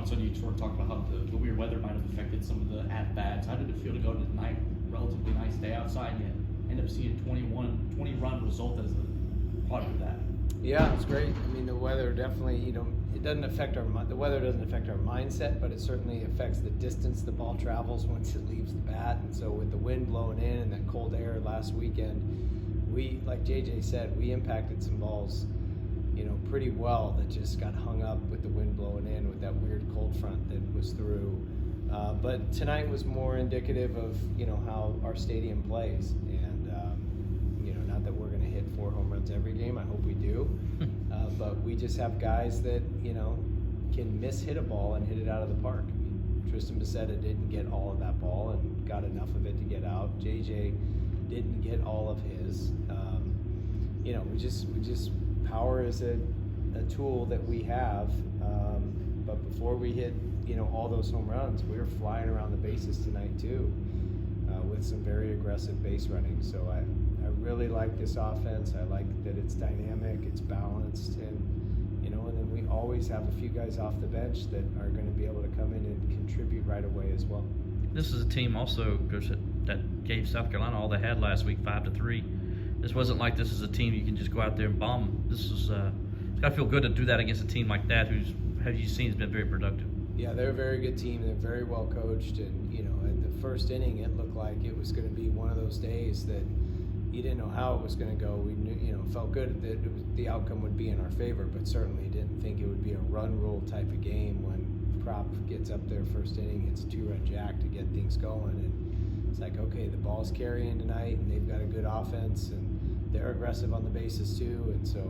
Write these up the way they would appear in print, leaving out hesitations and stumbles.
so you sort of talked about how the weird weather might have affected some of the at-bats. How did it feel to go to tonight, relatively nice day outside, and you end up seeing 20-run result as a product of that? Yeah, it's great. I mean, the weather definitely, it doesn't affect the weather doesn't affect our mindset, but it certainly affects the distance the ball travels once it leaves the bat. And so with the wind blowing in and that cold air last weekend, we, like JJ said, we impacted some balls, pretty well that just got hung up with the wind blowing in with that weird cold front that was through. But tonight was more indicative of, how our stadium plays. And, not that we're going to hit 4 home runs every game. I hope we do. But we just have guys that, can hit a ball and hit it out of the park. I mean, Tristan Becerra didn't get all of that ball and got enough of it to get out. JJ didn't get all of his. We just power is a tool that we have. But before we hit, all those home runs, we were flying around the bases tonight too, with some very aggressive base running. So I really like this offense. I like that it's dynamic, it's balanced, and then we always have a few guys off the bench that are going to be able to come in and contribute right away as well. This is a team also, Coach, that gave South Carolina all they had last week, 5-3. This wasn't like this is a team you can just go out there and bomb. This is it's got to feel good to do that against a team like that who's, have you seen, has been very productive. Yeah, they're a very good team. They're very well coached, and at the first inning, it looked like it was going to be one of those days that you didn't know how it was going to go. We knew, felt good that the outcome would be in our favor, but certainly didn't think it would be a run rule type of game when Prop gets up there first inning, it's a 2-run jack to get things going, and it's like, okay, the ball's carrying tonight, and they've got a good offense, and they're aggressive on the bases too, and so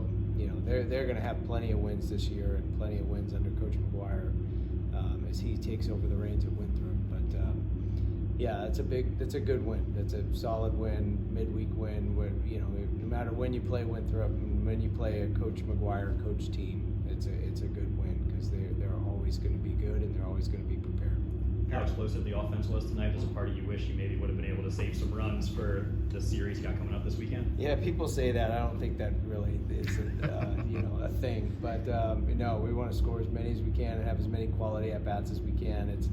they're going to have plenty of wins this year and plenty of wins under Coach McGuire as he takes over the reins at Winthrop. But yeah, it's a good win. It's a solid win, midweek win. Where no matter when you play Winthrop and when you play a Coach McGuire coach team, it's a good win because they're always going to be good and they're always going to be prepared. How explosive the offense was tonight. As a part of you wish you maybe would have been able to save some runs for the series you got coming up this weekend? Yeah, people say that. I don't think that really is a thing. But no, we want to score as many as we can and have as many quality at bats as we can. It's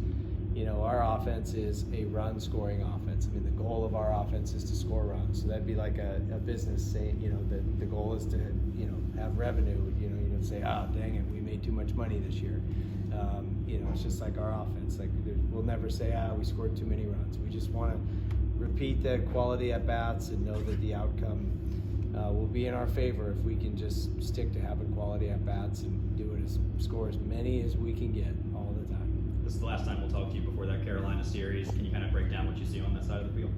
our offense is a run scoring offense. I mean, the goal of our offense is to score runs. So that'd be like a business saying, the goal is to have revenue. You don't say, dang it, we made too much money this year. It's just like our offense. Like we'll never say, we scored too many runs. We just want to repeat the quality at bats and know that the outcome will be in our favor if we can just stick to having quality at bats and do it score as many as we can get all the time. This is the last time we'll talk to you before that Carolina series. Can you kind of break down what you see on that side of the field?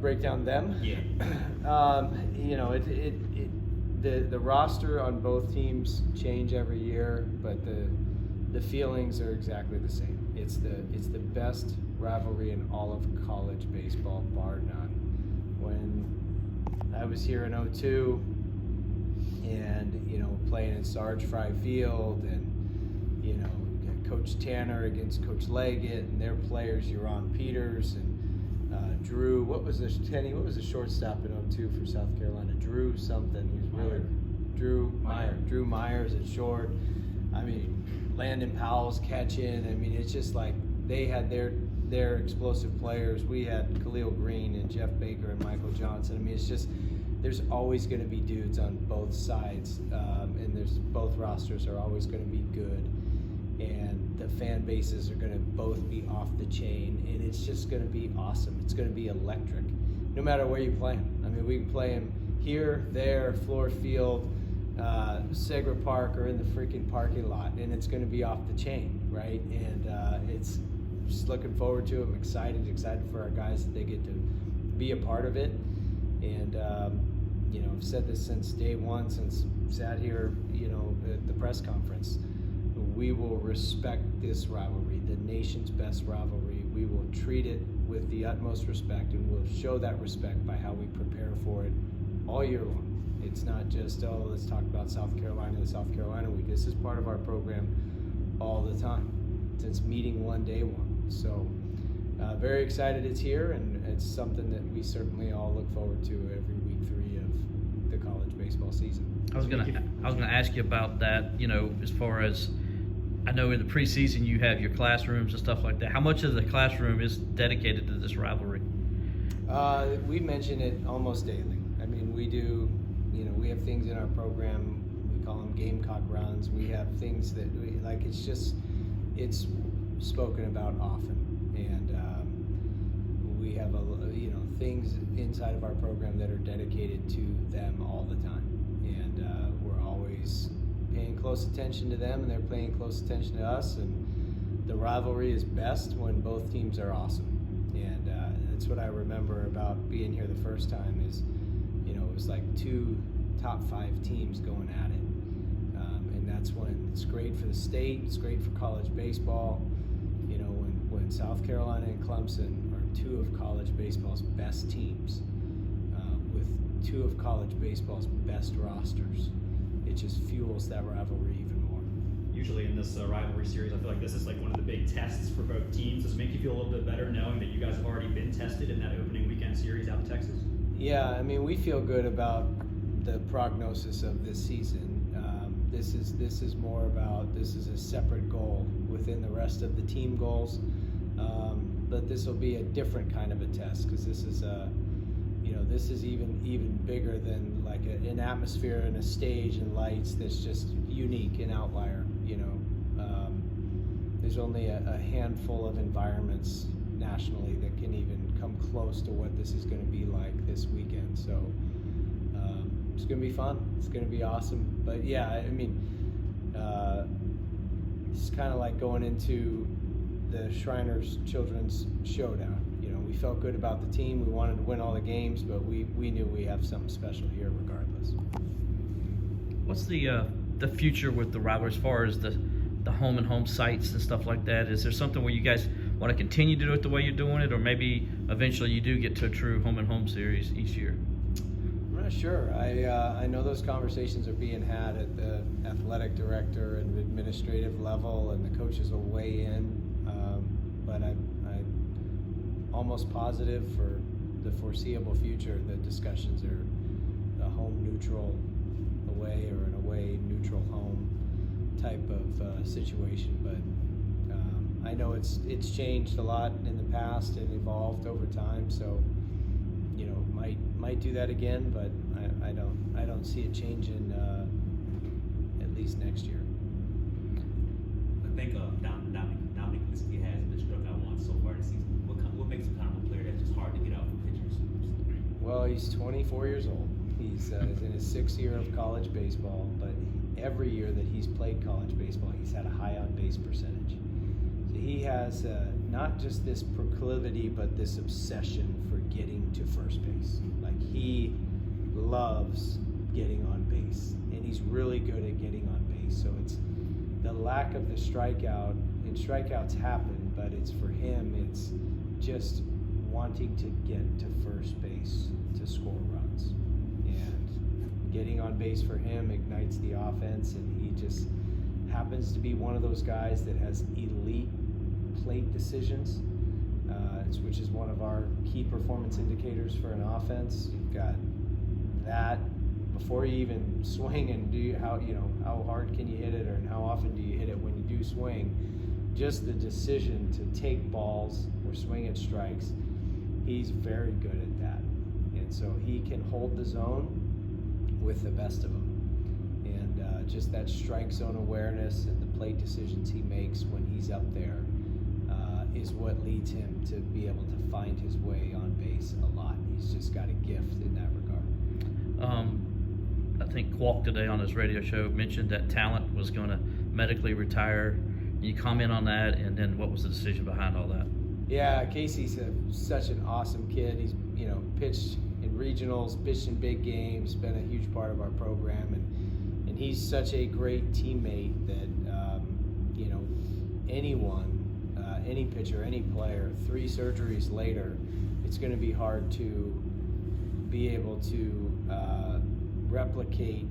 Break down them? Yeah. The roster on both teams change every year, but the feelings are exactly the same. It's the best rivalry in all of college baseball, bar none. When I was here in 2002 and playing in Sarge Fry Field and Coach Tanner against Coach Leggett and their players, Euron Peters and Drew, what was the shortstop in 2002 for South Carolina? Drew something. He was really Drew Myers at short. I mean, Landon Powell's catching. I mean, it's just like they had their explosive players. We had Khalil Green and Jeff Baker and Michael Johnson. I mean, it's just there's always going to be dudes on both sides, and both rosters are always going to be good. And the fan bases are going to both be off the chain, and it's just going to be awesome. It's going to be electric, no matter where you play them. I mean, we can play them here, there, Floor Field, Segra Park, or in the freaking parking lot, and it's going to be off the chain, right? And it's just looking forward to it. I'm excited for our guys that they get to be a part of it. And I've said this since day one, since sat here, at the press conference. We will respect this rivalry, the nation's best rivalry. We will treat it with the utmost respect, and we'll show that respect by how we prepare for it all year long. It's not just, let's talk about South Carolina, the South Carolina week. This is part of our program all the time, since meeting one, day one. So very excited it's here, and it's something that we certainly all look forward to every week 3 of the college baseball season. I was gonna ask you about that, as far as I know in the preseason you have your classrooms and stuff like that. How much of the classroom is dedicated to this rivalry? We mention it almost daily. I mean, we do, we have things in our program, we call them Gamecock runs. We have things that it's spoken about often. And we have, things inside of our program that are dedicated to them all the time. And we're always paying close attention to them, and they're paying close attention to us. And the rivalry is best when both teams are awesome. And that's what I remember about being here the first time is, it was like 2 top 5 teams going at it. And that's when it's great for the state, it's great for college baseball. When South Carolina and Clemson are 2 of college baseball's best teams, with 2 of college baseball's best rosters, it just fuels that rivalry even more. Usually in this rivalry series, I feel like this is like one of the big tests for both teams. Does it make you feel a little bit better knowing that you guys have already been tested in that opening weekend series out in Texas? Yeah, I mean, we feel good about the prognosis of this season. This is more about, this is a separate goal within the rest of the team goals. But this will be a different kind of a test, because this is this is even bigger than like an atmosphere and a stage and lights that's just unique and outlier. There's only a handful of environments nationally that can even come close to what this is going to be like this weekend. So it's going to be fun. It's going to be awesome. But yeah, I mean, it's kind of like going into the Shriners Children's Showdown. We felt good about the team. We wanted to win all the games, but we knew we have something special here regardless. What's the future with the rivalry as far as the home and home sites and stuff like that? Is there something where you guys want to continue to do it the way you're doing it, or maybe eventually you do get to a true home and home series each year? I'm not sure. I know those conversations are being had at the athletic director and administrative level, and the coaches will weigh in. But I'm almost positive for the foreseeable future that discussions are a home neutral away or an away neutral home type of situation. But I know it's changed a lot in the past and evolved over time. So might do that again, but I don't see it changing at least next year. I think Dominic Liski has been struck out once so far this season. What makes him kind of a player that's just hard to get out for pitchers? Well, he's 24 years old. He's in his 6th year of college baseball, but every year that he's played college baseball, he's had a high on-base percentage. So he has not just this proclivity, but this obsession for getting to first base. Like, he loves getting on base, and he's really good at getting on base. So it's the lack of the strikeout, and strikeouts happen, but it's for him, it's just wanting to get to first base to score runs. And getting on base for him ignites the offense, and he just happens to be one of those guys that has elite plate decisions, which is one of our key performance indicators for an offense. You've got that before you even swing, and how hard can you hit it, or how often do you hit it when you do swing. Just the decision to take balls or swing at strikes, he's very good at that. And so he can hold the zone with the best of them. And just that strike zone awareness and the plate decisions he makes when he's up there is what leads him to be able to find his way on base a lot. He's just got a gift in that regard. I think Kwok today on his radio show mentioned that Talent was going to medically retire. Can you comment on that, and then what was the decision behind all that? Yeah, Casey's such an awesome kid. He's pitched in regionals, pitched in big games, been a huge part of our program, and he's such a great teammate that anyone, any pitcher, any player, 3 surgeries later, it's going to be hard to be able to replicate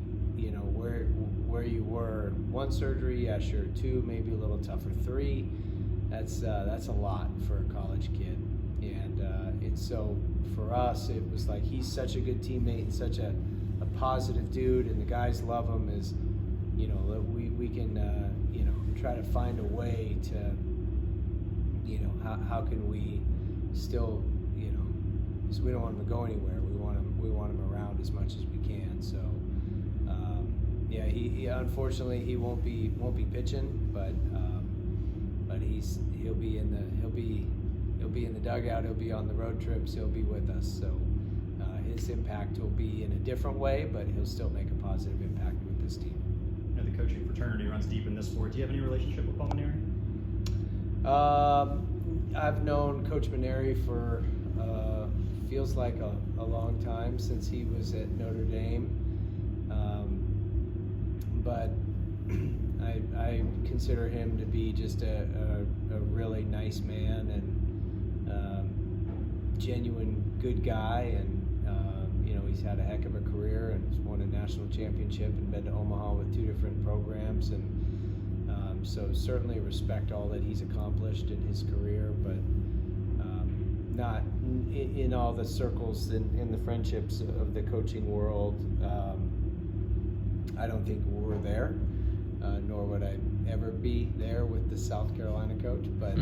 where you were. 1 surgery, yeah, sure. 2, maybe a little tougher. 3, that's a lot for a college kid. And so for us, it was like, he's such a good teammate and such a positive dude, and the guys love him. We can try to find a way to, how can we still, because we don't want him to go anywhere. We want him around as much as we can. So, he unfortunately he won't be pitching, but he'll be in the dugout. He'll be on the road trips. He'll be with us. So his impact will be in a different way, but he'll still make a positive impact with this team. The coaching fraternity runs deep in this sport. Do you have any relationship with Paul Maneri? I've known Coach Maneri for feels like a long time, since he was at Notre Dame. But I consider him to be just a really nice man and genuine good guy, and he's had a heck of a career and has won a national championship and been to Omaha with 2 different programs, and so certainly respect all that he's accomplished in his career, but not in all the circles in the friendships of the coaching world. I don't think we're there, nor would I ever be there with the South Carolina coach. But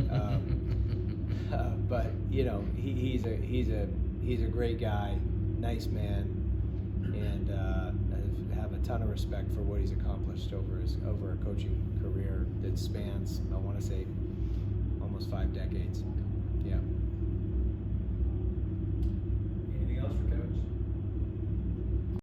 he's a great guy, nice man, and I have a ton of respect for what he's accomplished over a coaching career that spans, I want to say, almost 5 decades. Yeah. Anything else for Coach?